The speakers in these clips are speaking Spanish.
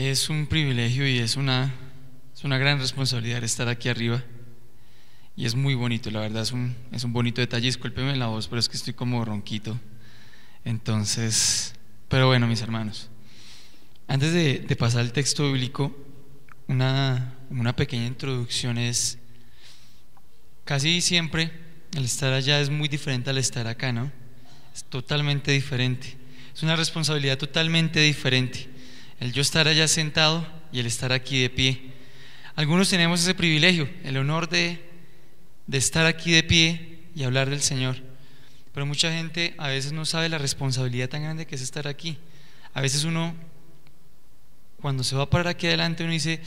Es un privilegio y es una gran responsabilidad estar aquí arriba. Y es muy bonito, la verdad, es un bonito detalle. Discúlpeme la voz, pero es que estoy como ronquito. Entonces, pero bueno, mis hermanos, antes de pasar al texto bíblico, una pequeña introducción es: casi siempre el estar allá es muy diferente al estar acá, ¿no? Es totalmente diferente. Es una responsabilidad totalmente diferente el yo estar allá sentado y el estar aquí de pie. Algunos tenemos ese privilegio, el honor de estar aquí de pie y hablar del Señor, pero mucha gente a veces no sabe la responsabilidad tan grande que es estar aquí. A veces uno, cuando se va a parar aquí adelante, uno dice: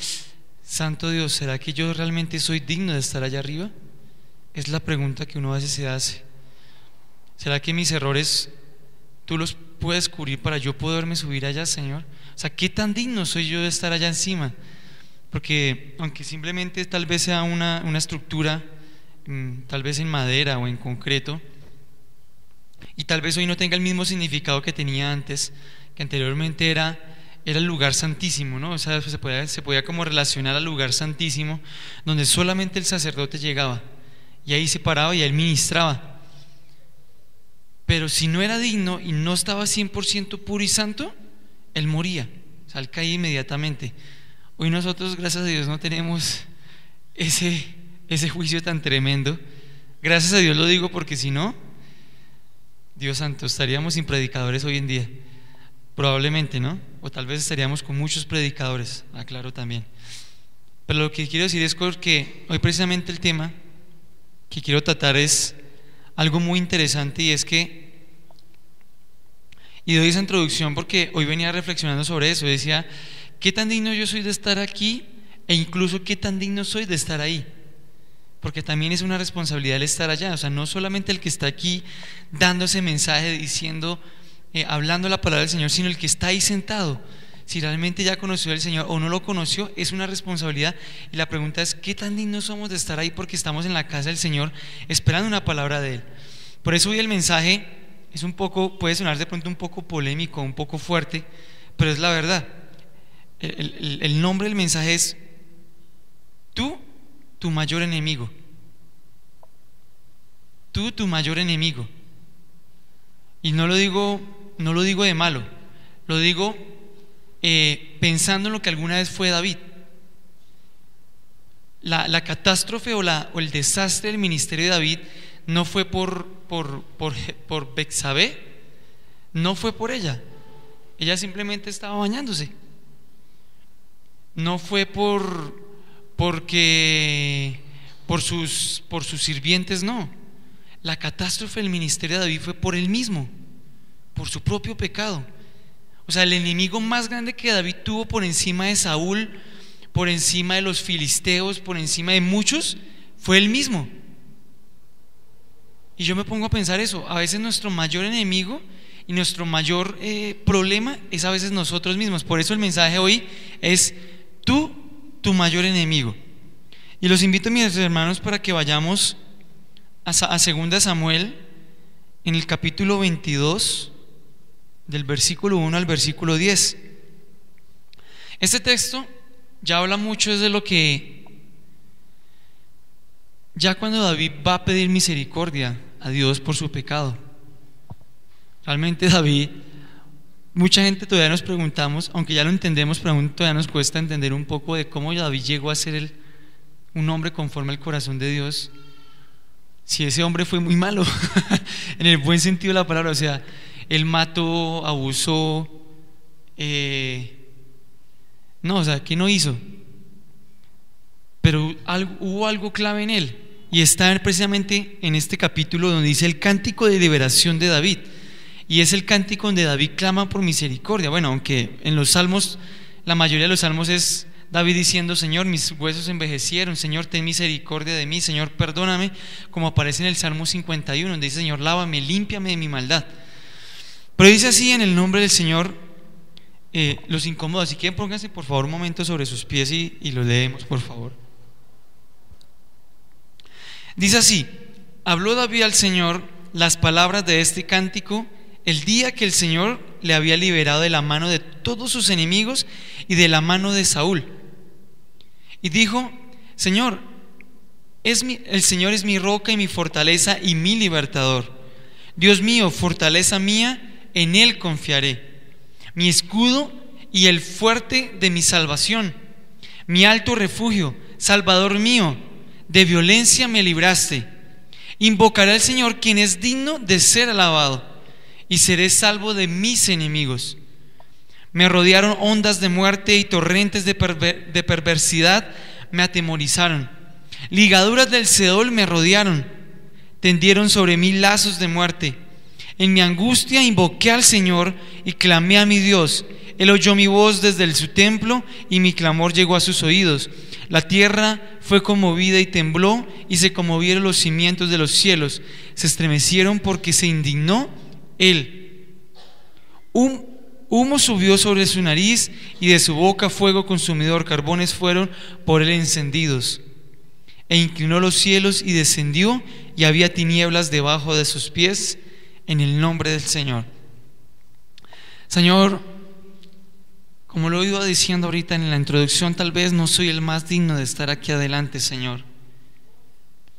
Santo Dios, ¿será que yo realmente soy digno de estar allá arriba? Es la pregunta que uno a veces se hace. ¿Será que mis errores tú los puedes cubrir para yo poderme subir allá, Señor? O sea, ¿qué tan digno soy yo de estar allá encima? Porque aunque simplemente tal vez sea una estructura, tal vez en madera o en concreto, y tal vez hoy no tenga el mismo significado que tenía antes, que anteriormente era el lugar santísimo, ¿no? O sea, se podía como relacionar al lugar santísimo, donde solamente el sacerdote llegaba, y ahí se paraba y él ministraba. Pero si no era digno y no estaba 100% puro y santo, él moría, o sea, él caía inmediatamente. Hoy nosotros, gracias a Dios, no tenemos ese juicio tan tremendo. Gracias a Dios lo digo, porque si no, Dios santo, estaríamos sin predicadores hoy en día, probablemente, ¿no? O tal vez estaríamos con muchos predicadores, aclaro también. Pero lo que quiero decir es que hoy precisamente el tema que quiero tratar es algo muy interesante, y es que, y doy esa introducción porque hoy venía reflexionando sobre eso. Decía: ¿qué tan digno yo soy de estar aquí? E incluso ¿qué tan digno soy de estar ahí? Porque también es una responsabilidad el estar allá. O sea, no solamente el que está aquí dando ese mensaje, diciendo, hablando la palabra del Señor, sino el que está ahí sentado. Si realmente ya conoció al Señor o no lo conoció, es una responsabilidad. Y la pregunta es: ¿qué tan dignos somos de estar ahí? Porque estamos en la casa del Señor esperando una palabra de Él. Por eso hoy el mensaje es un poco, puede sonar de pronto un poco polémico, un poco fuerte, pero es la verdad. El nombre del mensaje es: tú, tu mayor enemigo. Tú, tu mayor enemigo. Y no lo digo de malo, lo digo pensando en lo que alguna vez fue David. La catástrofe o el desastre del ministerio de David no fue por Betsabé, no fue por ella. Ella simplemente estaba bañándose. No fue por sus sirvientes, no. La catástrofe del ministerio de David fue por él mismo, por su propio pecado. O sea, el enemigo más grande que David tuvo por encima de Saúl, por encima de los filisteos, por encima de muchos, fue él mismo. Y yo me pongo a pensar eso: a veces nuestro mayor enemigo y nuestro mayor problema es a veces nosotros mismos. Por eso el mensaje hoy es: tú, tu mayor enemigo. Y los invito, mis hermanos, para que vayamos a 2 Samuel, en el capítulo 22, del versículo 1 al versículo 10. Este texto ya habla mucho de lo que, ya cuando David va a pedir misericordia a Dios por su pecado. Realmente David, mucha gente todavía nos preguntamos, aunque ya lo entendemos, pero aún todavía nos cuesta entender un poco de cómo David llegó a ser un hombre conforme al corazón de Dios, si ese hombre fue muy malo en el buen sentido de la palabra. O sea, él mató, abusó, no, o sea, ¿qué no hizo? Pero hubo algo clave en él, y está precisamente en este capítulo donde dice el cántico de liberación de David. Y es el cántico donde David clama por misericordia. Bueno, aunque en los salmos, la mayoría de los salmos es David diciendo: Señor, mis huesos envejecieron, Señor, ten misericordia de mí, Señor, perdóname, como aparece en el Salmo 51, donde dice: Señor, lávame, límpiame de mi maldad. Pero dice así en el nombre del Señor, los incomoda. Si quieren, pónganse por favor un momento sobre sus pies y lo leemos, por favor. Dice así: habló David al Señor las palabras de este cántico el día que el Señor le había liberado de la mano de todos sus enemigos y de la mano de Saúl. Y dijo: Señor, el Señor es mi roca y mi fortaleza y mi libertador. Dios mío, fortaleza mía, en Él confiaré. Mi escudo y el fuerte de mi salvación, mi alto refugio, Salvador mío, de violencia me libraste. Invocaré al Señor, quien es digno de ser alabado, y seré salvo de mis enemigos. Me rodearon ondas de muerte y torrentes de perversidad me atemorizaron. Ligaduras del Seol me rodearon, tendieron sobre mí lazos de muerte. En mi angustia invoqué al Señor y clamé a mi Dios. Él oyó mi voz desde su templo y mi clamor llegó a sus oídos. La tierra fue conmovida y tembló, y se conmovieron los cimientos de los cielos. Se estremecieron porque se indignó Él. Humo subió sobre su nariz, y de su boca fuego consumidor. Carbones fueron por él encendidos. E inclinó los cielos y descendió, y había tinieblas debajo de sus pies. En el nombre del Señor. Señor, como lo iba diciendo ahorita en la introducción, tal vez no soy el más digno de estar aquí adelante, Señor,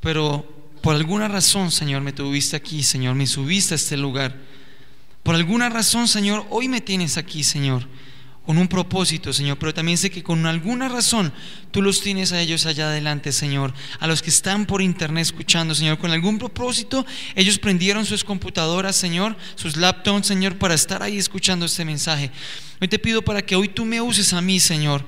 pero por alguna razón, Señor, me tuviste aquí, Señor, me subiste a este lugar. Por alguna razón, Señor, hoy me tienes aquí, Señor, con un propósito, Señor, pero también sé que con alguna razón tú los tienes a ellos allá adelante, Señor, a los que están por internet escuchando, Señor, con algún propósito. Ellos prendieron sus computadoras, Señor, sus laptops, Señor, para estar ahí escuchando este mensaje. Hoy te pido para que hoy tú me uses a mí, Señor.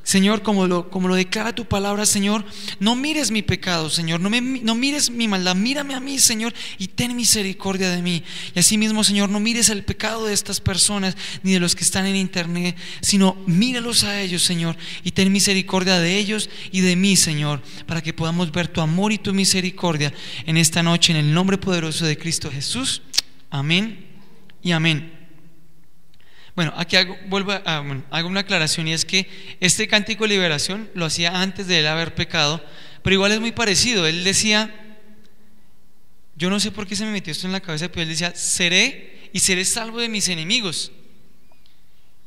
Señor, como lo declara tu palabra, Señor, no mires mi pecado, Señor, no mires mi maldad, mírame a mí, Señor, y ten misericordia de mí. Y así mismo, Señor, no mires el pecado de estas personas ni de los que están en internet, sino míralos a ellos, Señor, y ten misericordia de ellos y de mí, Señor, para que podamos ver tu amor y tu misericordia en esta noche, en el nombre poderoso de Cristo Jesús. Amén y amén. Bueno, aquí hago una aclaración, y es que este cántico de liberación lo hacía antes de él haber pecado, pero igual es muy parecido. Él decía, yo no sé por qué se me metió esto en la cabeza, pero él decía: seré salvo de mis enemigos.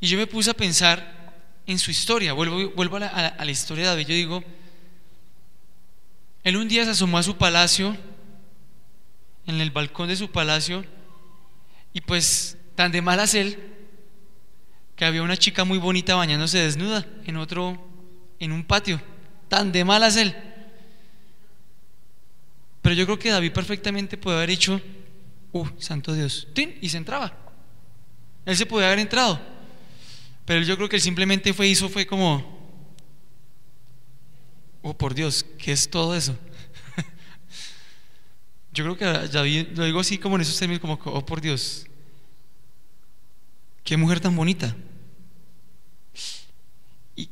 Y yo me puse a pensar en su historia. Vuelvo a la historia de David. Yo digo, él un día se asomó a su palacio, en el balcón de su palacio, y pues tan de malas él, que había una chica muy bonita bañándose desnuda en un patio. Tan de malas él. Pero yo creo que David perfectamente puede haber dicho: santo Dios, ¡tin!, y se entraba. Él se podía haber entrado, pero yo creo que él simplemente fue como: por Dios, ¿qué es todo eso? Yo creo que David, lo digo así como en esos términos, como: por Dios, qué mujer tan bonita.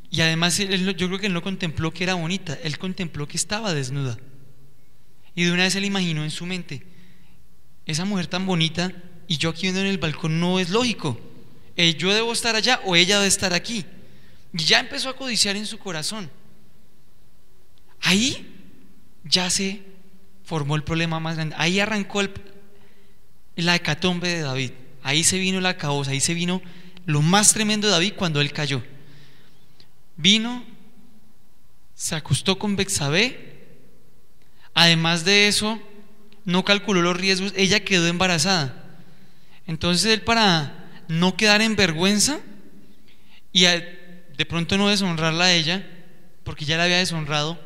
Y además yo creo que él no contempló que era bonita, él contempló que estaba desnuda. Y de una vez él imaginó en su mente: esa mujer tan bonita y yo aquí viendo en el balcón, no es lógico. Yo debo estar allá o ella debe estar aquí. Y ya empezó a codiciar en su corazón. Ahí ya se formó el problema más grande. Ahí arrancó la hecatombe de David. Ahí se vino la caos, ahí se vino lo más tremendo de David cuando él cayó. Vino, se acostó con Betsabé. Además de eso, no calculó los riesgos, ella quedó embarazada. Entonces él, para no quedar en vergüenza y de pronto no deshonrarla a ella, porque ya la había deshonrado,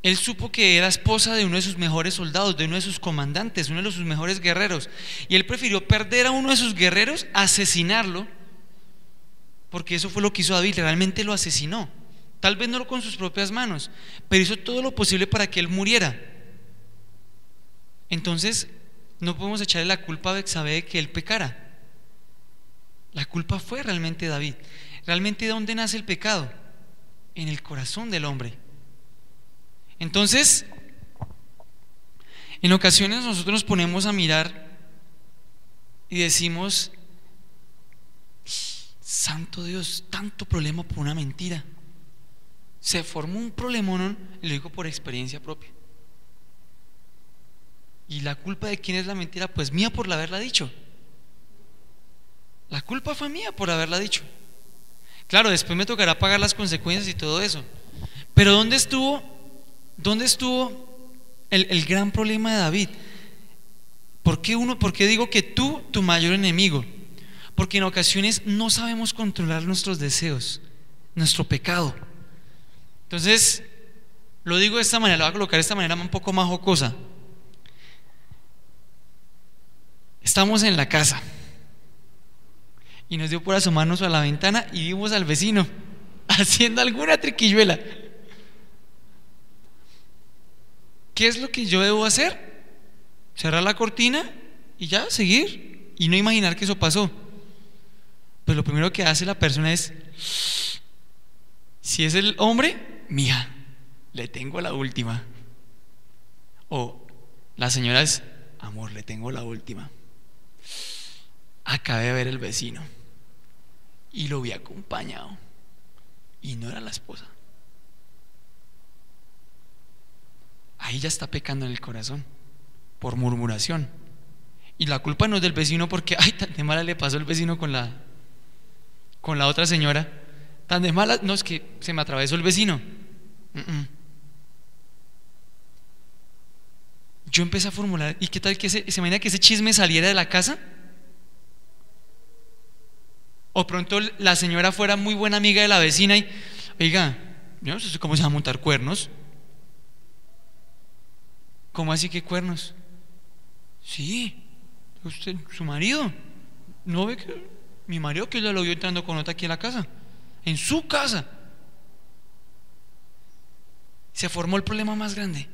él supo que era esposa de uno de sus mejores soldados, de uno de sus comandantes, uno de sus mejores guerreros, y él prefirió perder a uno de sus guerreros, asesinarlo, porque eso fue lo que hizo David. Realmente lo asesinó, tal vez no con sus propias manos, pero hizo todo lo posible para que él muriera. Entonces no podemos echarle la culpa a Betsabé de que él pecara. La culpa fue realmente de David. Realmente, ¿de dónde nace el pecado? En el corazón del hombre. Entonces, en ocasiones nosotros nos ponemos a mirar y decimos: santo Dios, tanto problema por una mentira. Se formó un problemón, y lo digo por experiencia propia. ¿Y la culpa de quién es la mentira? Pues mía, por haberla dicho. La culpa fue mía por haberla dicho. Claro, después me tocará pagar las consecuencias y todo eso. Pero ¿dónde estuvo el gran problema de David? ¿Por qué digo que tú, tu mayor enemigo? Porque en ocasiones no sabemos controlar nuestros deseos, nuestro pecado. Entonces, lo digo de esta manera, lo voy a colocar de esta manera un poco más jocosa. Estamos en la casa y nos dio por asomarnos a la ventana y vimos al vecino haciendo alguna triquiñuela. ¿Qué es lo que yo debo hacer? Cerrar la cortina y ya, seguir y no imaginar que eso pasó. Pues lo primero que hace la persona es, si es el hombre, mija, le tengo la última. O la señora es, amor, le tengo la última. Acabé de ver el vecino y lo vi acompañado y no era la esposa. Ahí ya está pecando en el corazón por murmuración. Y la culpa no es del vecino porque, ay, tan de mala le pasó el vecino con la otra señora. Tan de mala, no, es que se me atravesó el vecino. Yo empecé a formular, ¿y qué tal que se imagina que ese chisme saliera de la casa? O pronto la señora fuera muy buena amiga de la vecina y, oiga, yo no sé cómo se va a montar cuernos. ¿Cómo así que cuernos? Sí, usted, su marido. ¿No ve que mi marido que lo vio entrando con otra aquí a la casa? En su casa. Se formó el problema más grande.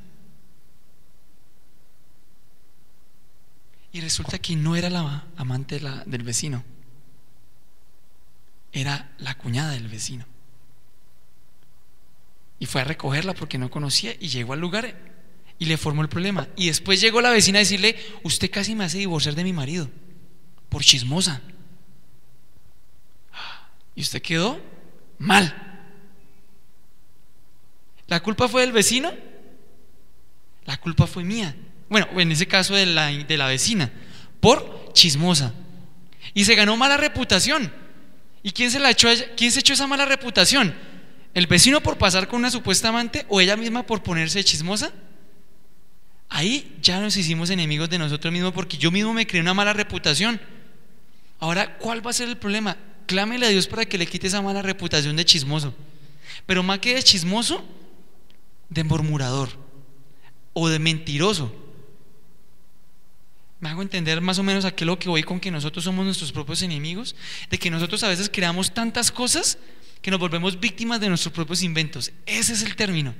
Y resulta que no era la amante del vecino, era la cuñada del vecino. Y fue a recogerla porque no conocía y llegó al lugar y le formó el problema. Y después llegó la vecina a decirle, usted casi me hace divorciar de mi marido por chismosa. Y usted quedó mal. ¿La culpa fue del vecino? La culpa fue mía. Bueno, en ese caso de la vecina, por chismosa. Y se ganó mala reputación. ¿Y quién se echó esa mala reputación? ¿El vecino por pasar con una supuesta amante o ella misma por ponerse chismosa? Ahí ya nos hicimos enemigos de nosotros mismos porque yo mismo me creé una mala reputación. Ahora, ¿cuál va a ser el problema? Clámele a Dios para que le quite esa mala reputación de chismoso. Pero más que de chismoso, de murmurador o de mentiroso. ¿Me hago entender más o menos a qué es lo que voy con que nosotros somos nuestros propios enemigos? De que nosotros a veces creamos tantas cosas que nos volvemos víctimas de nuestros propios inventos. Ese es el término.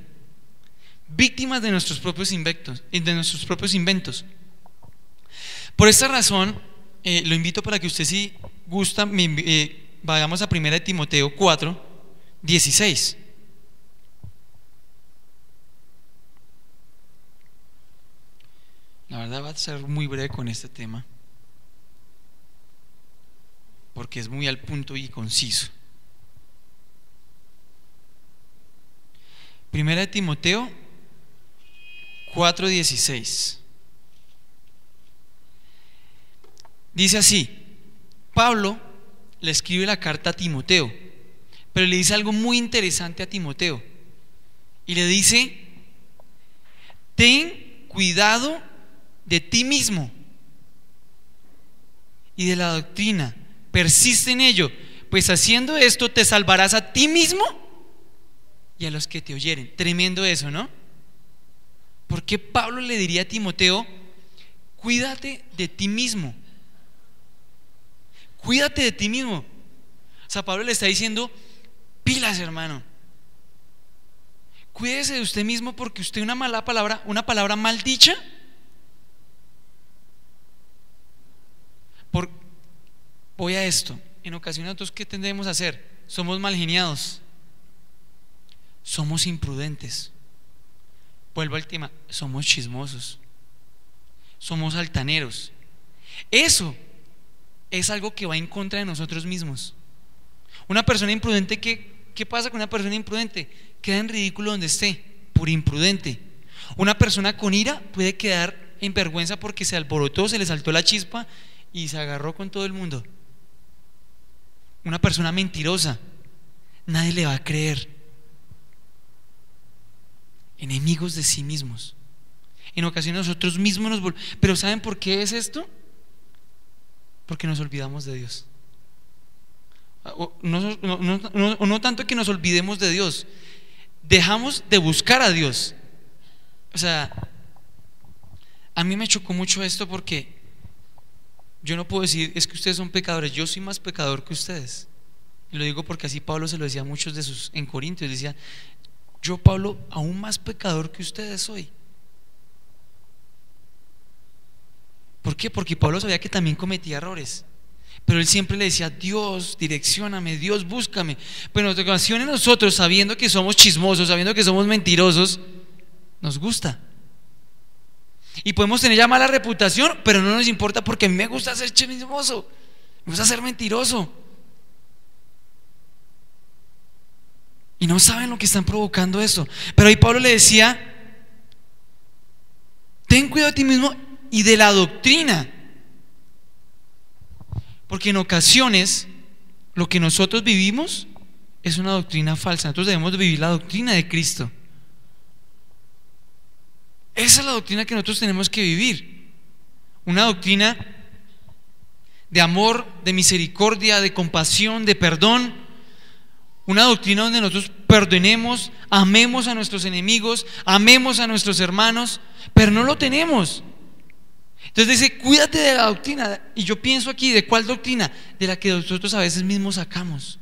Víctimas de nuestros propios inventos. Por esta razón, lo invito para que usted, si gusta, vayamos a 1 Timoteo 4:16. La verdad va a ser muy breve con este tema porque es muy al punto y conciso. 1 Timoteo 4:16 dice así: Pablo le escribe la carta a Timoteo, pero le dice algo muy interesante a Timoteo y le dice: ten cuidado de ti mismo y de la doctrina, persiste en ello, pues haciendo esto te salvarás a ti mismo y a los que te oyeren. Tremendo eso, ¿no? ¿Por qué Pablo le diría a Timoteo: cuídate de ti mismo? Cuídate de ti mismo. O sea, Pablo le está diciendo: pilas, hermano, cuídese de usted mismo, porque usted una palabra mal dicha, voy a esto. En ocasiones nosotros, ¿qué tendemos a hacer? Somos mal geniados, somos imprudentes. Vuelvo al tema, somos chismosos, somos altaneros. Eso es algo que va en contra de nosotros mismos. Una persona imprudente, ¿qué pasa con una persona imprudente? Queda en ridículo donde esté, por imprudente. Una persona con ira puede quedar en vergüenza porque se alborotó, se le saltó la chispa y se agarró con todo el mundo. una persona mentirosa, nadie le va a creer. Enemigos de sí mismos. En ocasiones nosotros mismos pero ¿saben por qué es esto? Porque nos olvidamos de Dios. No tanto que nos olvidemos de Dios, dejamos de buscar a Dios. O sea, a mí me chocó mucho esto porque yo no puedo decir, es que ustedes son pecadores, yo soy más pecador que ustedes. Y lo digo porque así Pablo se lo decía a muchos de sus en Corintios, decía, yo Pablo aún más pecador que ustedes soy. ¿Por qué? Porque Pablo sabía que también cometía errores, pero él siempre le decía, Dios, direccióname, Dios, búscame. Pero en ocasiones nosotros, sabiendo que somos chismosos, sabiendo que somos mentirosos, nos gusta. Y podemos tener ya mala reputación, pero no nos importa porque a mí me gusta ser chismoso, me gusta ser mentiroso. Y no saben lo que están provocando eso. Pero ahí Pablo le decía, ten cuidado de ti mismo y de la doctrina, porque en ocasiones lo que nosotros vivimos es una doctrina falsa. Nosotros debemos de vivir la doctrina de Cristo. Esa es la doctrina que nosotros tenemos que vivir. Una doctrina de amor, de misericordia, de compasión, de perdón. Una doctrina donde nosotros perdonemos, amemos a nuestros enemigos, amemos a nuestros hermanos, pero no lo tenemos. Entonces dice, cuídate de la doctrina. Y yo pienso aquí, ¿de cuál doctrina? De la que nosotros a veces mismos sacamos,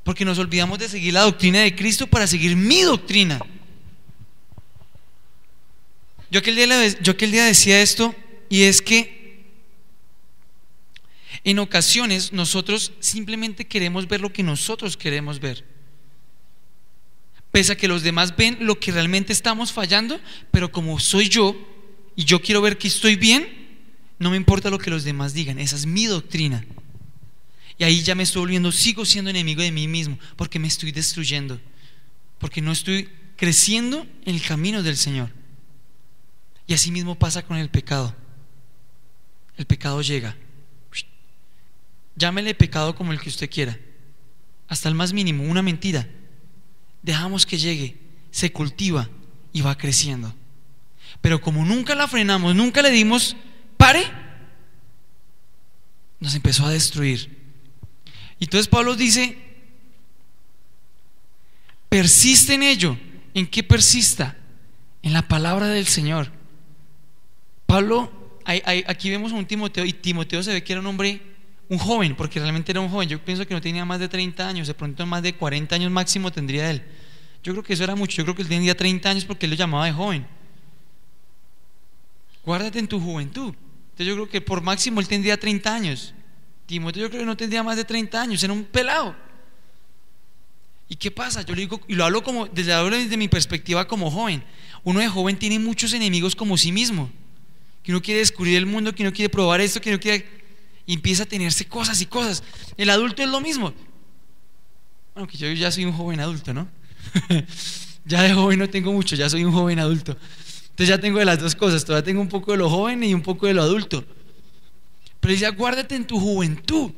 porque nos olvidamos de seguir la doctrina de Cristo para seguir mi doctrina. Yo aquel día decía esto, y es que en ocasiones nosotros simplemente queremos ver lo que nosotros queremos ver, pese a que los demás ven lo que realmente estamos fallando. Pero como soy yo y yo quiero ver que estoy bien, no me importa lo que los demás digan. Esa es mi doctrina. Y ahí ya me estoy volviendo, sigo siendo enemigo de mí mismo, porque me estoy destruyendo, porque no estoy creciendo en el camino del Señor. Y así mismo pasa con el pecado. El pecado llega, llámele pecado como el que usted quiera, hasta el más mínimo, una mentira, dejamos que llegue, se cultiva y va creciendo. Pero como nunca la frenamos, nunca le dimos pare, nos empezó a destruir. Y entonces Pablo dice, persiste en ello. ¿En qué persista? En la palabra del Señor. Pablo, aquí vemos a un Timoteo, y Timoteo se ve que era un joven, porque realmente era un joven. Yo pienso que no tenía más de 30 años, de pronto más de 40 años máximo tendría él. Yo creo que eso era mucho, yo creo que él tenía 30 años porque él lo llamaba de joven. Guárdate en tu juventud. Entonces yo creo que por máximo él tendría 30 años. Timoteo yo creo que no tendría más de 30 años, era un pelado. ¿Y qué pasa? Yo le digo, y lo hablo desde mi perspectiva como joven. Uno de joven tiene muchos enemigos como sí mismo, que uno quiere descubrir el mundo, que uno quiere probar esto, que uno quiere, y empieza a tenerse cosas y cosas. El adulto es lo mismo. Bueno, que yo ya soy un joven adulto, ¿no? Ya de joven no tengo mucho, ya soy un joven adulto. Entonces ya tengo de las dos cosas, todavía tengo un poco de lo joven y un poco de lo adulto. Pero él decía, guárdate en tu juventud.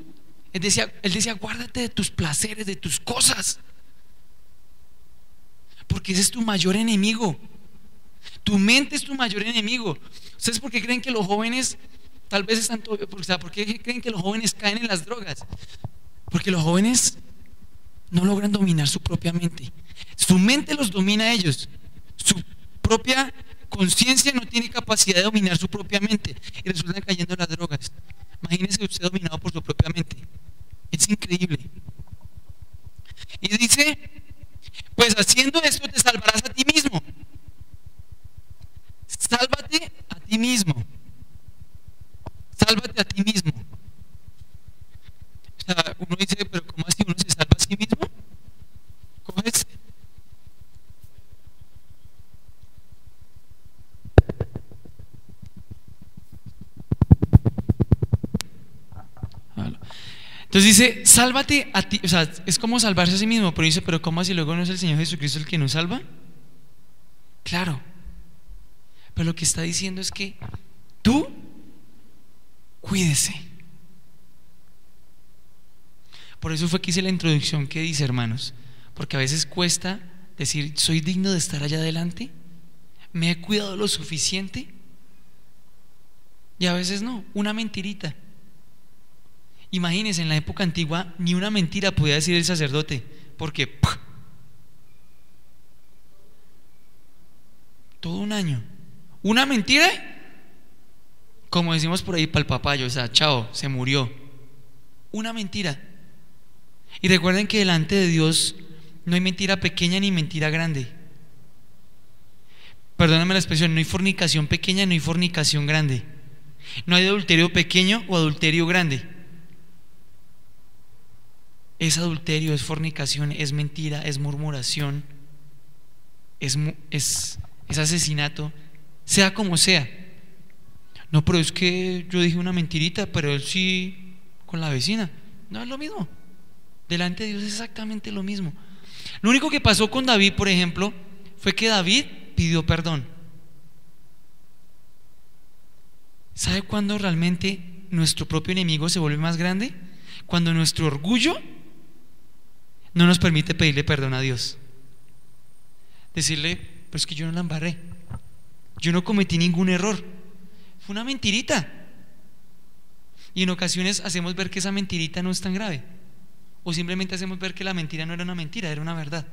Él decía, guárdate de tus placeres, de tus cosas, porque ese es tu mayor enemigo. Tu mente es tu mayor enemigo. ¿Ustedes por qué creen que los jóvenes tal vez están ¿por qué creen que los jóvenes caen en las drogas? Porque los jóvenes no logran dominar su propia mente. Su mente los domina a ellos. Su propia conciencia no tiene capacidad de dominar su propia mente y resultan cayendo en las drogas. Imagínese usted dominado por su propia mente. Es increíble. Y dice, pues haciendo esto te salvarás a ti mismo. Sálvate a ti mismo. Sálvate a ti mismo. O sea, uno dice, pero ¿cómo así uno se salva a sí mismo? ¿Cómo es? Entonces dice, sálvate a ti. O sea, es como salvarse a sí mismo. Pero dice, pero ¿cómo así luego no es el Señor Jesucristo el que nos salva? Claro. Pero lo que está diciendo es que tú cuídese. Por eso fue que hice la introducción que dice, hermanos, porque a veces cuesta decir, ¿soy digno de estar allá adelante? ¿Me he cuidado lo suficiente? Y a veces no, una mentirita. Imagínense, en la época antigua ni una mentira podía decir el sacerdote, porque todo un año, una mentira, como decimos por ahí, para el papayo, o sea, chao, se murió. Una mentira. Y recuerden que delante de Dios no hay mentira pequeña ni mentira grande. Perdónenme la expresión, no hay fornicación pequeña, no hay fornicación grande. No hay adulterio pequeño o adulterio grande. Es adulterio, es fornicación, es mentira, es murmuración, es asesinato, sea como sea. No, pero es que yo dije una mentirita, pero él sí con la vecina. No es lo mismo. Delante de Dios es exactamente lo mismo. Lo único que pasó con David, por ejemplo, fue que David pidió perdón. ¿Sabe cuándo realmente nuestro propio enemigo se vuelve más grande? Cuando nuestro orgullo no nos permite pedirle perdón a Dios. Decirle, pero es que yo no la embarré, yo no cometí ningún error, fue una mentirita. Y en ocasiones hacemos ver que esa mentirita no es tan grave, o simplemente hacemos ver que la mentira no era una mentira, era una verdad.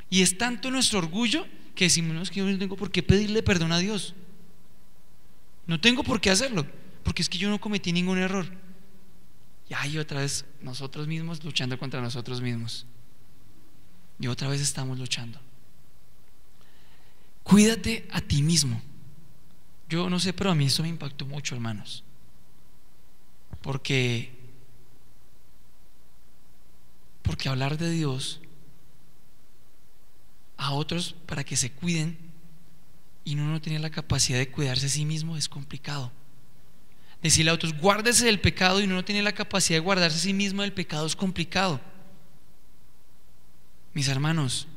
Y es tanto nuestro orgullo que decimos, no, es que yo no tengo por qué pedirle perdón a Dios, no tengo por qué hacerlo, porque es que yo no cometí ningún error. Y ahí otra vez nosotros mismos luchando contra nosotros mismos. Y otra vez estamos luchando. Cuídate a ti mismo. Yo no sé, pero a mí esto me impactó mucho, hermanos, porque hablar de Dios a otros para que se cuiden y uno no tiene la capacidad de cuidarse a sí mismo es complicado. Decirle a otros, guárdese del pecado, y uno no tiene la capacidad de guardarse a sí mismo del pecado es complicado. Mis hermanos,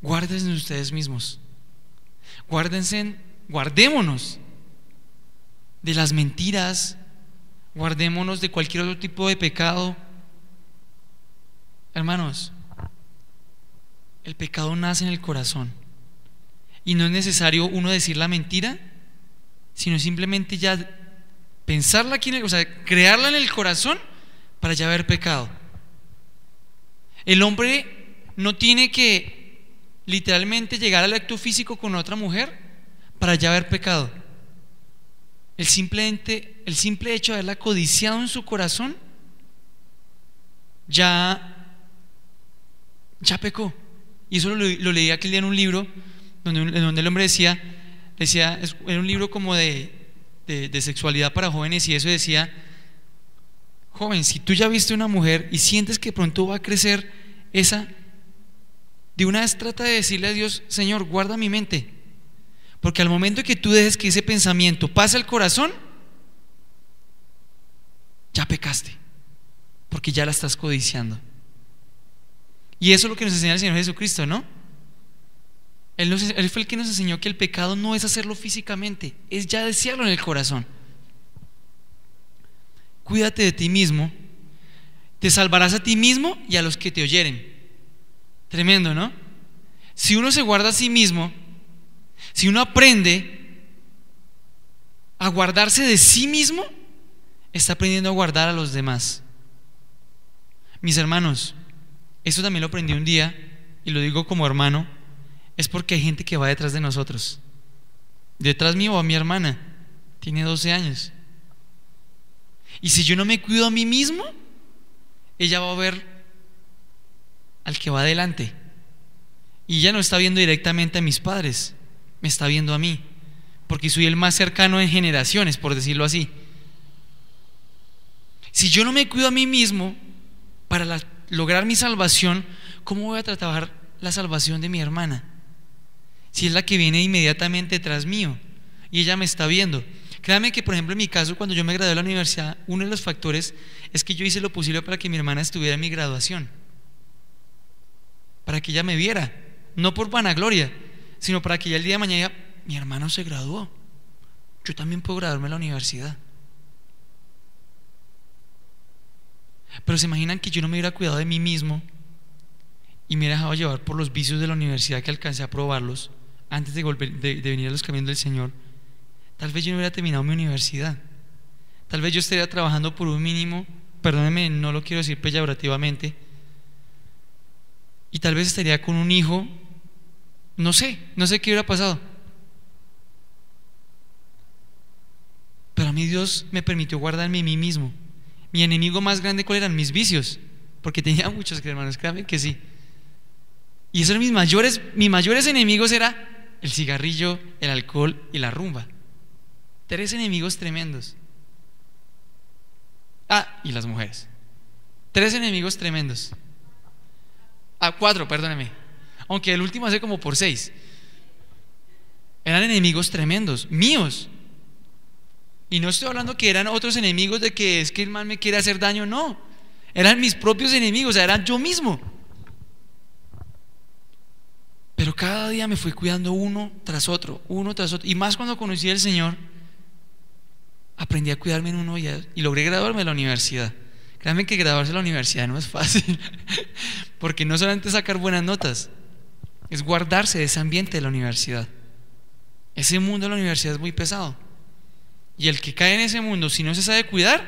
guárdense ustedes mismos. Guardémonos de las mentiras, guardémonos de cualquier otro tipo de pecado. Hermanos, el pecado nace en el corazón y no es necesario uno decir la mentira, sino simplemente ya pensarla aquí o sea, crearla en el corazón para ya haber pecado. El hombre no tiene que literalmente llegar al acto físico con otra mujer para ya haber pecado. El simple hecho de haberla codiciado en su corazón ya pecó. Y eso lo leí aquel día en un libro donde el hombre decía, era un libro como de sexualidad para jóvenes, y eso decía: joven, si tú ya viste una mujer y sientes que pronto va a crecer esa, de una vez trata de decirle a Dios: Señor, guarda mi mente, porque al momento que tú dejes que ese pensamiento pase al corazón, ya pecaste, porque ya la estás codiciando. Y eso es lo que nos enseña el Señor Jesucristo, ¿no? Él fue el que nos enseñó que el pecado no es hacerlo físicamente, es ya desearlo en el corazón. Cuídate de ti mismo, te salvarás a ti mismo y a los que te oyeren. Tremendo, ¿no? Si uno se guarda a sí mismo, si uno aprende a guardarse de sí mismo, está aprendiendo a guardar a los demás. Mis hermanos, esto también lo aprendí un día, y lo digo como hermano. Es porque hay gente que va detrás de nosotros. Detrás mío va mi hermana, tiene 12 años. Y si yo no me cuido a mí mismo, ella va a ver al que va adelante. Y ella no está viendo directamente a mis padres, me está viendo a mí, porque soy el más cercano en generaciones, por decirlo así. Si yo no me cuido a mí mismo para lograr mi salvación, ¿cómo voy a tratar la salvación de mi hermana? Si es la que viene inmediatamente tras mío y ella me está viendo. Créame que, por ejemplo, en mi caso, cuando yo me gradué de la universidad, uno de los factores es que yo hice lo posible para que mi hermana estuviera en mi graduación, para que ella me viera, no por vanagloria, sino para que ella el día de mañana diga: mi hermano se graduó, yo también puedo graduarme en la universidad. Pero se imaginan que yo no me hubiera cuidado de mí mismo y me hubiera dejado llevar por los vicios de la universidad, que alcancé a probarlos antes de venir a los caminos del Señor. Tal vez yo no hubiera terminado mi universidad. Tal vez yo estaría trabajando por un mínimo, perdónenme, no lo quiero decir peyorativamente, y tal vez estaría con un hijo, no sé qué hubiera pasado. Pero a mí Dios me permitió guardarme en mí mismo. Mi enemigo más grande, ¿cuál eran? Mis vicios, porque tenía muchos, hermanos, créanme que sí. Y esos eran mis mayores enemigos, era el cigarrillo, el alcohol y la rumba. 3 enemigos tremendos. Y las mujeres. 3 enemigos tremendos. 4, perdóneme. Aunque el último hace como por 6. Eran enemigos tremendos, míos. Y no estoy hablando que eran otros enemigos de que es que el mal me quiere hacer daño, no. Eran mis propios enemigos, o sea, eran yo mismo. Pero cada día me fui cuidando uno tras otro. Y más cuando conocí al Señor, aprendí a cuidarme en uno y logré graduarme de la universidad. Créanme que graduarse de la universidad no es fácil, porque no solamente sacar buenas notas, es guardarse de ese ambiente de la universidad. Ese mundo de la universidad es muy pesado. Y el que cae en ese mundo, si no se sabe cuidar,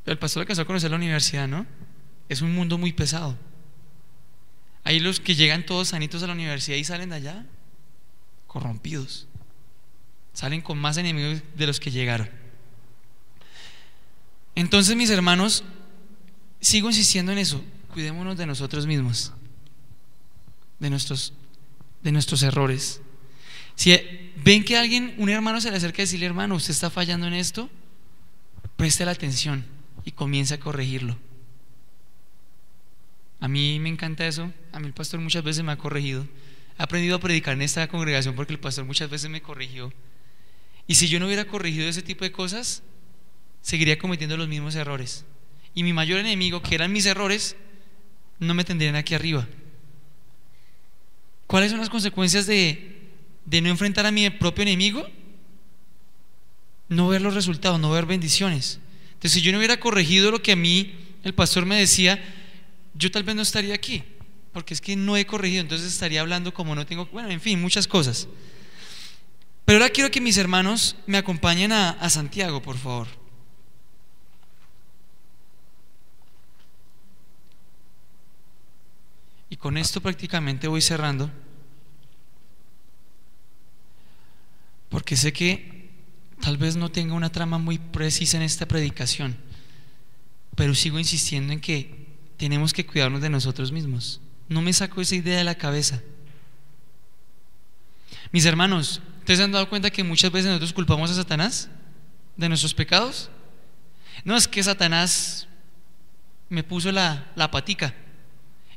el pastor alcanzó a conocer la universidad, ¿no? Es un mundo muy pesado. Hay los que llegan todos sanitos a la universidad y salen de allá corrompidos. Salen con más enemigos de los que llegaron. Entonces, mis hermanos, sigo insistiendo en eso. Cuidémonos de nosotros mismos, de nuestros errores. Si ven que un hermano se le acerca a decirle: hermano, usted está fallando en esto, preste la atención y comience a corregirlo. A mí me encanta eso. A mí el pastor muchas veces me ha corregido. He aprendido a predicar en esta congregación porque el pastor muchas veces me corrigió. Y si yo no hubiera corregido ese tipo de cosas, seguiría cometiendo los mismos errores. Y mi mayor enemigo, que eran mis errores, no me tendrían aquí arriba. ¿Cuáles son las consecuencias de no enfrentar a mi propio enemigo? No ver los resultados, no ver bendiciones. Entonces, si yo no hubiera corregido lo que a mí el pastor me decía, yo tal vez no estaría aquí, porque es que no he corregido. Entonces estaría hablando como no tengo, bueno, en fin, muchas cosas. Pero ahora quiero que mis hermanos me acompañen a Santiago, por favor. Y con esto prácticamente voy cerrando, porque sé que tal vez no tenga una trama muy precisa en esta predicación, pero sigo insistiendo en que tenemos que cuidarnos de nosotros mismos. No me saco esa idea de la cabeza. Mis hermanos, ¿ustedes se han dado cuenta que muchas veces nosotros culpamos a Satanás de nuestros pecados? No, es que Satanás me puso la patica.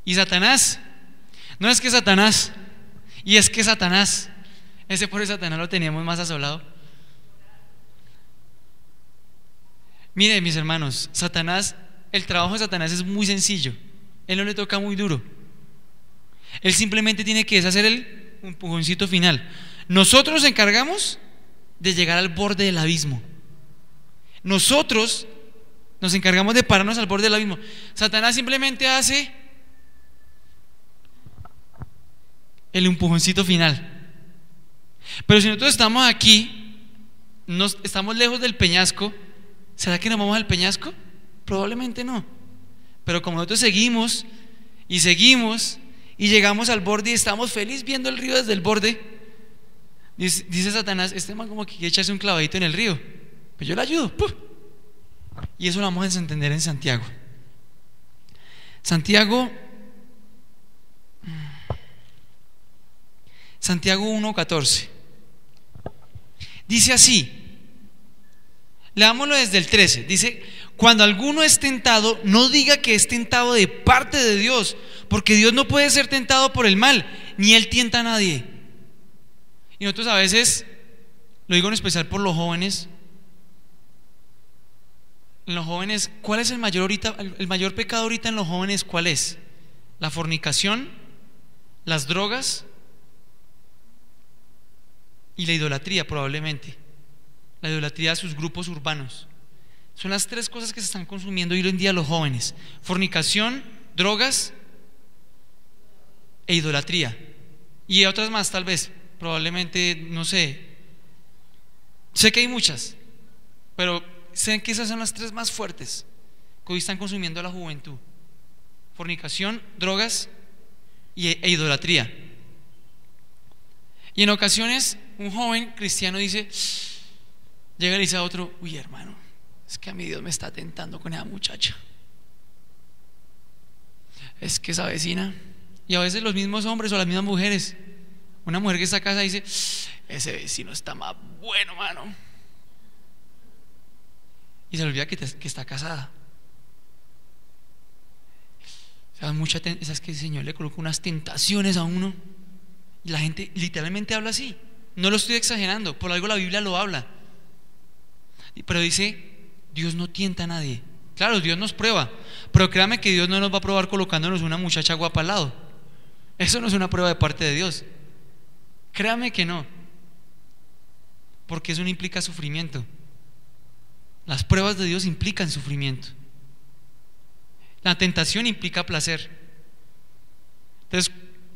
Y Satanás, no es que Satanás, y es que Satanás, ese pobre Satanás lo teníamos más asolado. Mire, mis hermanos, Satanás, el trabajo de Satanás es muy sencillo. Él no le toca muy duro. Él simplemente tiene que deshacer el empujoncito final. Nosotros nos encargamos de llegar al borde del abismo. Nosotros nos encargamos de pararnos al borde del abismo. Satanás simplemente hace el empujoncito final. Pero si nosotros estamos aquí, estamos lejos del peñasco, ¿será que nos vamos al peñasco? Probablemente no. Pero como nosotros seguimos y llegamos al borde y estamos felices viendo el río desde el borde, dice Satanás: este man como que quiere echarse un clavadito en el río, pues yo le ayudo. ¡Puf! Y eso lo vamos a entender en Santiago. Santiago 1:14 dice así. Leámoslo desde el 13. Dice: cuando alguno es tentado, no diga que es tentado de parte de Dios, porque Dios no puede ser tentado por el mal, ni Él tienta a nadie. Y nosotros a veces, lo digo en especial por los jóvenes, en los jóvenes, ¿cuál es el mayor pecado ahorita en los jóvenes? ¿Cuál es? La fornicación, las drogas y la idolatría, probablemente. La idolatría a sus grupos urbanos. Son las tres cosas que se están consumiendo hoy en día los jóvenes: fornicación, drogas e idolatría. Y otras más tal vez, probablemente, no sé. Sé que hay muchas, pero sé que esas son las tres más fuertes que hoy están consumiendo a la juventud: fornicación, drogas e idolatría. Y en ocasiones un joven cristiano dice, llega y le dice a otro: uy, hermano, es que a mí Dios me está tentando con esa muchacha, es que esa vecina. Y a veces los mismos hombres o las mismas mujeres, una mujer que está en casa dice: ese vecino está más bueno, mano. Y se le olvida que está casada. ¿Sabes que el Señor le coloca unas tentaciones a uno? Y la gente literalmente habla así. No lo estoy exagerando, por algo la Biblia lo habla. Pero dice: Dios no tienta a nadie. Claro, Dios nos prueba, pero créame que Dios no nos va a probar colocándonos una muchacha guapa al lado. Eso no es una prueba de parte de Dios. Créame que no, porque eso no implica sufrimiento. Las pruebas de Dios implican sufrimiento. La tentación implica placer. Entonces,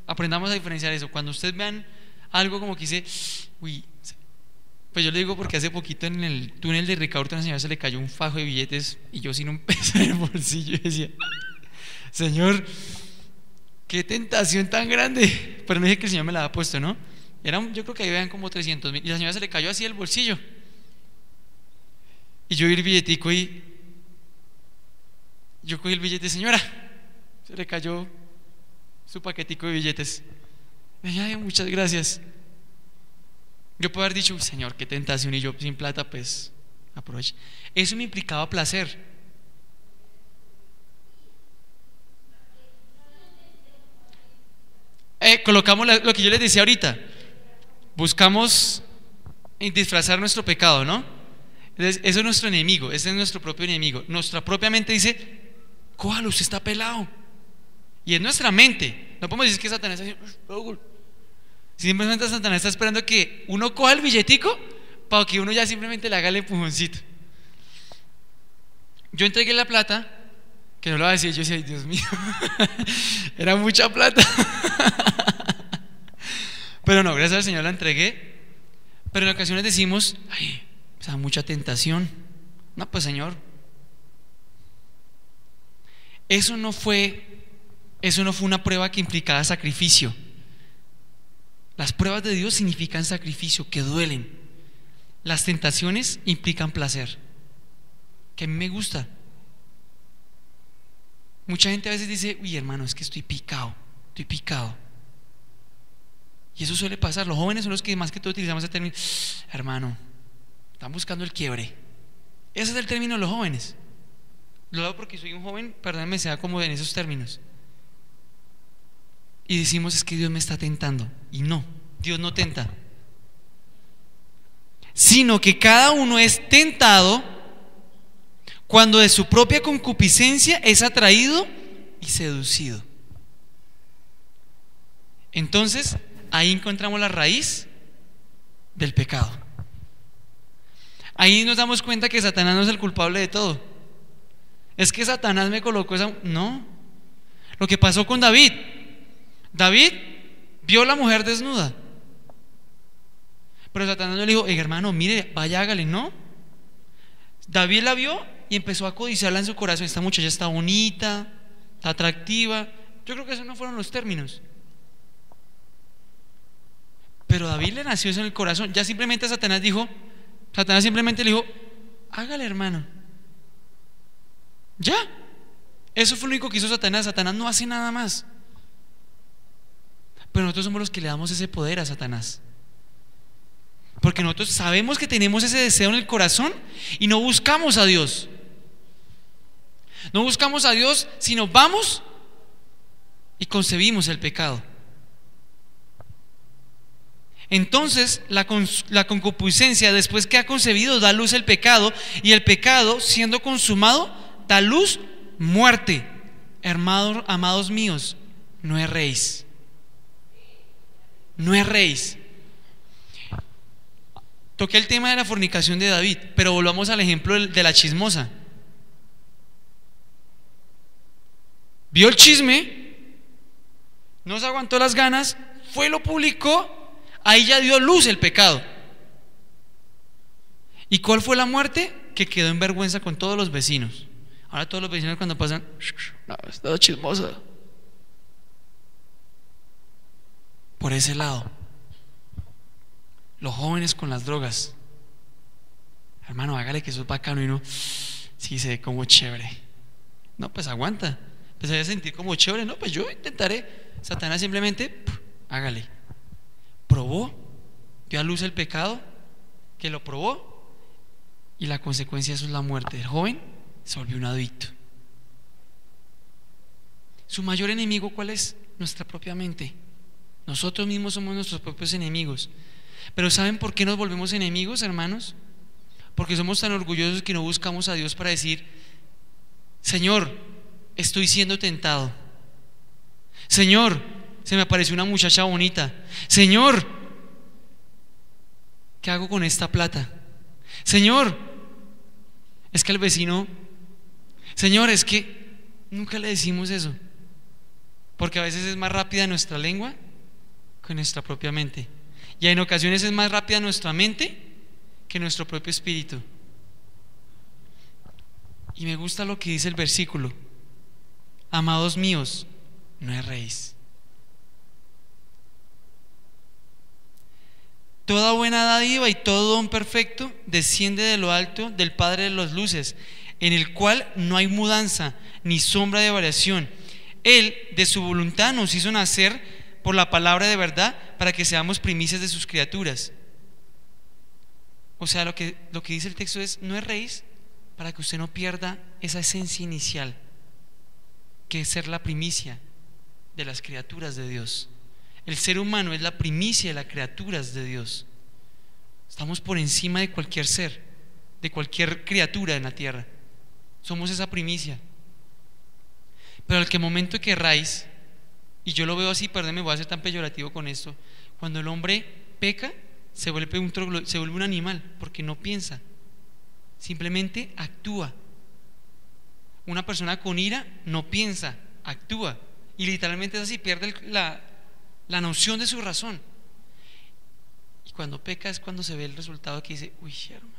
aprendamos a diferenciar eso. Cuando ustedes vean algo como que dice: uy, pues yo le digo porque hace poquito en el túnel de Ricaurte a una señora se le cayó un fajo de billetes y yo sin un peso en el bolsillo y decía: Señor, qué tentación tan grande. Pero no dije que el Señor me la había puesto, ¿no? Yo creo que ahí vean como 300,000 y la señora se le cayó así el bolsillo. Y yo vi el billetico y yo cogí el billete: señora, se le cayó su paquetico de billetes. Ay, muchas gracias. Yo puedo haber dicho: Señor, qué tentación, y yo sin plata, pues aproveche. Eso me implicaba placer. Colocamos lo que yo les decía ahorita. Buscamos disfrazar nuestro pecado, ¿no? Entonces, eso es nuestro enemigo, ese es nuestro propio enemigo. Nuestra propia mente dice: cójalo, usted está pelado. Y es nuestra mente. No podemos decir que Satanás está haciendo. Simplemente Satanás está esperando que uno coja el billetico para que uno ya simplemente le haga el empujoncito. Yo entregué la plata, que no lo voy a decir. Yo decía: ay, Dios mío, era mucha plata. Pero no, gracias al Señor la entregué. Pero en ocasiones decimos: ay, o sea, mucha tentación. No, pues Señor, eso no fue una prueba que implicaba sacrificio. Las pruebas de Dios significan sacrificio, que duelen. Las tentaciones implican placer, que a mí me gusta. Mucha gente a veces dice: uy, hermano, es que estoy picado. Y eso suele pasar. Los jóvenes son los que más que todo utilizamos ese término: hermano, están buscando el quiebre. Ese es el término de los jóvenes. Lo hago porque soy un joven, perdónenme, sea como en esos términos. Y decimos: es que Dios me está tentando. Y no, Dios no tenta, sino que cada uno es tentado cuando de su propia concupiscencia es atraído y seducido. Entonces, ahí encontramos la raíz del pecado. Ahí nos damos cuenta que Satanás no es el culpable de todo. Es que Satanás me colocó esa. No. Lo que pasó con David vio a la mujer desnuda, pero Satanás no le dijo: hermano, mire, vaya, hágale. No. David la vio y empezó a codiciarla en su corazón. Esta muchacha está bonita, está atractiva. Yo creo que esos no fueron los términos, pero David le nació eso en el corazón. Ya simplemente Satanás simplemente le dijo: hágale, hermano. Ya. Eso fue lo único que hizo Satanás. Satanás no hace nada más. Pero nosotros somos los que le damos ese poder a Satanás, porque nosotros sabemos que tenemos ese deseo en el corazón y no buscamos a Dios. No buscamos a Dios, sino vamos y concebimos el pecado. Entonces la concupiscencia, después que ha concebido, da luz el pecado, y el pecado, siendo consumado, da luz muerte. Hermanos, amados míos, no erréis. No erréis. Toqué el tema de la fornicación de David, pero volvamos al ejemplo de la chismosa. Vio el chisme, no se aguantó las ganas, fue y lo publicó, ahí ya dio luz el pecado. ¿Y cuál fue la muerte? Que quedó en vergüenza con todos los vecinos. Ahora todos los vecinos cuando pasan, no, está chismosa. Por ese lado, los jóvenes con las drogas, hermano, hágale que eso es bacano y no, sí se ve como chévere. No, pues aguanta, pues se va a sentir como chévere. No, pues yo intentaré. Satanás simplemente, hágale. Probó, dio a luz el pecado, que lo probó, y la consecuencia de eso es la muerte. El joven se volvió un adicto. Su mayor enemigo, ¿cuál es? Nuestra propia mente. Nosotros mismos somos nuestros propios enemigos. Pero ¿saben por qué nos volvemos enemigos, hermanos? Porque somos tan orgullosos que no buscamos a Dios para decir: Señor, estoy siendo tentado. Señor, se me apareció una muchacha bonita. Señor, ¿qué hago con esta plata? Señor, es que el vecino, Señor, es que nunca le decimos eso, porque a veces es más rápida nuestra lengua que nuestra propia mente, y en ocasiones es más rápida nuestra mente que nuestro propio espíritu. Y me gusta lo que dice el versículo: amados míos, no erréis. Toda buena dádiva y todo don perfecto desciende de lo alto del Padre de las luces, en el cual no hay mudanza ni sombra de variación. Él de su voluntad nos hizo nacer por la palabra de verdad, para que seamos primicias de sus criaturas. O sea, lo que dice el texto es: no erréis, para que usted no pierda esa esencia inicial, que es ser la primicia de las criaturas de Dios. El ser humano es la primicia de las criaturas de Dios. Estamos por encima de cualquier ser, de cualquier criatura en la tierra. Somos esa primicia. Pero al que momento que erráis, y yo lo veo así, perdón, me voy a hacer tan peyorativo con esto, cuando el hombre peca, se vuelve un animal, porque no piensa, simplemente actúa. Una persona con ira no piensa, actúa, y literalmente es así, pierde la noción de su razón. Y cuando peca es cuando se ve el resultado, que dice: uy, hermano,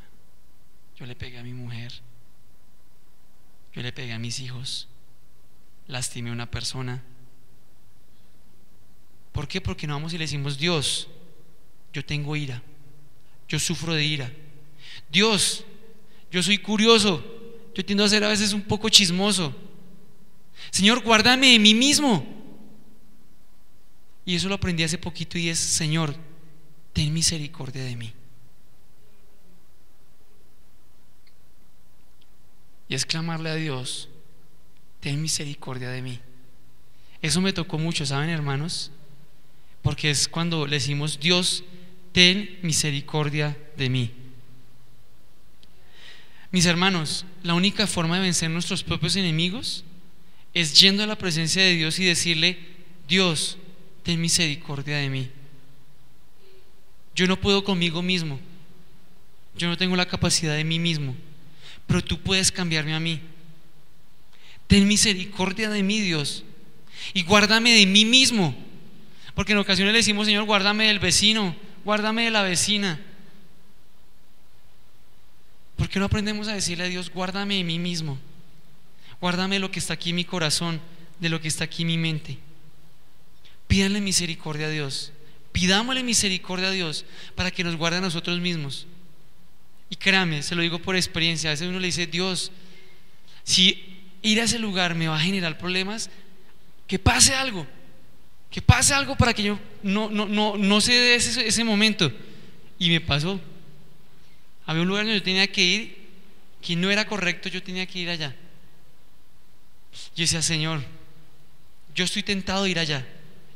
yo le pegué a mi mujer, yo le pegué a mis hijos, lastimé a una persona. ¿Por qué? Porque no vamos y le decimos: Dios, yo tengo ira, yo sufro de ira. Dios, yo soy curioso, yo tiendo a ser a veces un poco chismoso. Señor, guárdame de mí mismo. Y eso lo aprendí hace poquito, y es: Señor, ten misericordia de mí. Y es clamarle a Dios: ten misericordia de mí. Eso me tocó mucho, ¿saben, hermanos? Porque es cuando le decimos: Dios, ten misericordia de mí. Mis hermanos, la única forma de vencer nuestros propios enemigos es yendo a la presencia de Dios y decirle: Dios, ten misericordia de mí. Yo no puedo conmigo mismo, yo no tengo la capacidad de mí mismo, pero tú puedes cambiarme a mí. Ten misericordia de mí, Dios, y guárdame de mí mismo. Porque en ocasiones le decimos: Señor, guárdame del vecino, guárdame de la vecina. ¿Por qué no aprendemos a decirle a Dios: guárdame de mí mismo, guárdame de lo que está aquí en mi corazón, de lo que está aquí en mi mente? Pídanle misericordia a Dios, pidámosle misericordia a Dios para que nos guarde a nosotros mismos. Y créame, se lo digo por experiencia, a veces uno le dice: Dios, si ir a ese lugar me va a generar problemas, que pase algo para que yo no se dé ese momento. Y me pasó. Había un lugar donde yo tenía que ir, que no era correcto, yo tenía que ir allá. Yo decía: Señor, yo estoy tentado de ir allá,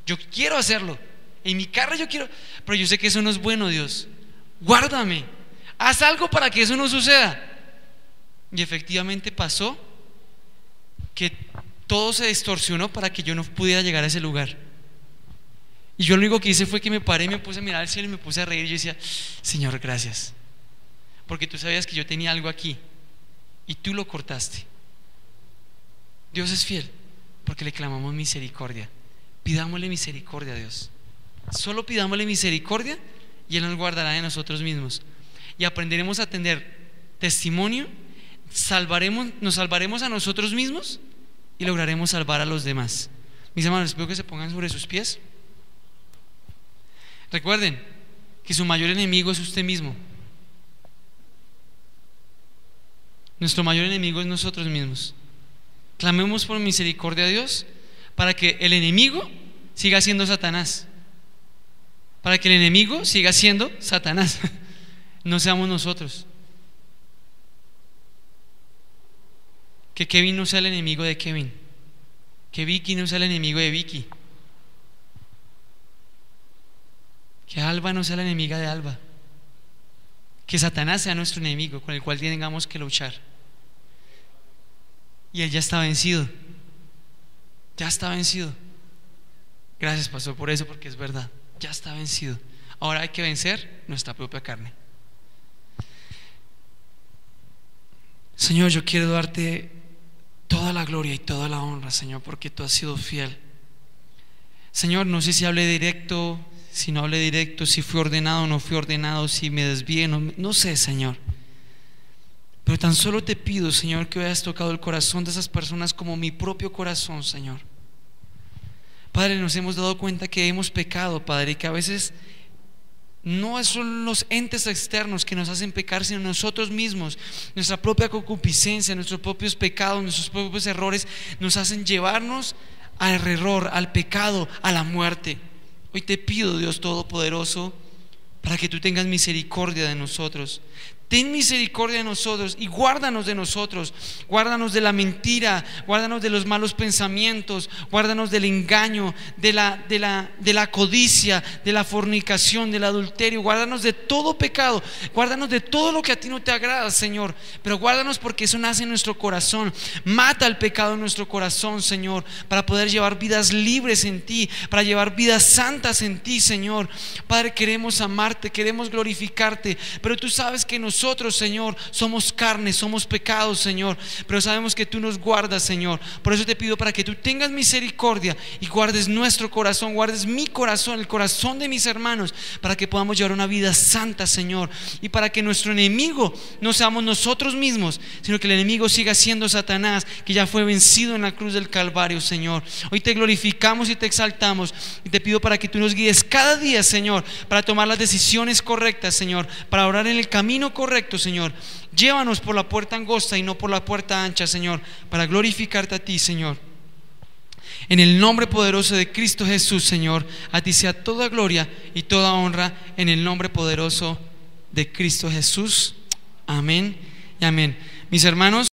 yo quiero hacerlo, en mi carro yo quiero, pero yo sé que eso no es bueno. Dios, guárdame, haz algo para que eso no suceda. Y efectivamente pasó que todo se distorsionó para que yo no pudiera llegar a ese lugar. Y yo lo único que hice fue que me paré, me puse a mirar al cielo y me puse a reír. Yo decía: Señor, gracias, porque tú sabías que yo tenía algo aquí y tú lo cortaste. Dios es fiel porque le clamamos misericordia. Pidámosle misericordia a Dios. Solo pidámosle misericordia y Él nos guardará de nosotros mismos. Y aprenderemos a tener testimonio, nos salvaremos a nosotros mismos y lograremos salvar a los demás. Mis hermanos, les pido que se pongan sobre sus pies. Recuerden que su mayor enemigo es usted mismo. Nuestro mayor enemigo es nosotros mismos. Clamemos por misericordia a Dios para que el enemigo siga siendo Satanás. Para que el enemigo siga siendo Satanás. No seamos nosotros. Que Kevin no sea el enemigo de Kevin. Que Vicky no sea el enemigo de Vicky. Que Alba no sea la enemiga de Alba. Que Satanás sea nuestro enemigo con el cual tengamos que luchar. Y Él ya está vencido. Ya está vencido. Gracias, pastor, por eso, porque es verdad. Ya está vencido. Ahora hay que vencer nuestra propia carne. Señor, yo quiero darte toda la gloria y toda la honra, Señor, porque tú has sido fiel. Señor, no sé si hablé directo, si no hablé directo, si fui ordenado o no fui ordenado, si me desvié, no sé, Señor. Pero tan solo te pido, Señor, que hayas tocado el corazón de esas personas como mi propio corazón, Señor. Padre, nos hemos dado cuenta que hemos pecado, Padre, y que a veces no son los entes externos que nos hacen pecar, sino nosotros mismos. Nuestra propia concupiscencia, nuestros propios pecados, nuestros propios errores nos hacen llevarnos al error, al pecado, a la muerte. Hoy te pido, Dios Todopoderoso, para que tú tengas misericordia de nosotros. Ten misericordia de nosotros y guárdanos de nosotros. Guárdanos de la mentira, guárdanos de los malos pensamientos, guárdanos del engaño, de la codicia, de la fornicación, del adulterio. Guárdanos de todo pecado, guárdanos de todo lo que a ti no te agrada, Señor. Pero guárdanos porque eso nace en nuestro corazón. Mata el pecado en nuestro corazón, Señor, para poder llevar vidas libres en ti, para llevar vidas santas en ti, Señor. Padre, queremos amarte, queremos glorificarte, pero tú sabes que nosotros, Señor, somos carne, somos pecados, Señor, pero sabemos que tú nos guardas, Señor. Por eso te pido para que tú tengas misericordia y guardes nuestro corazón, guardes mi corazón, el corazón de mis hermanos, para que podamos llevar una vida santa, Señor, y para que nuestro enemigo no seamos nosotros mismos, sino que el enemigo siga siendo Satanás, que ya fue vencido en la cruz del Calvario, Señor. Hoy te glorificamos y te exaltamos y te pido para que tú nos guíes cada día, Señor, para tomar las decisiones correctas, Señor, para orar en el camino correcto, Señor. Llévanos por la puerta angosta y no por la puerta ancha, Señor, para glorificarte a ti, Señor. En el nombre poderoso de Cristo Jesús, Señor, a ti sea toda gloria y toda honra, en el nombre poderoso de Cristo Jesús. Amén y amén. Mis hermanos,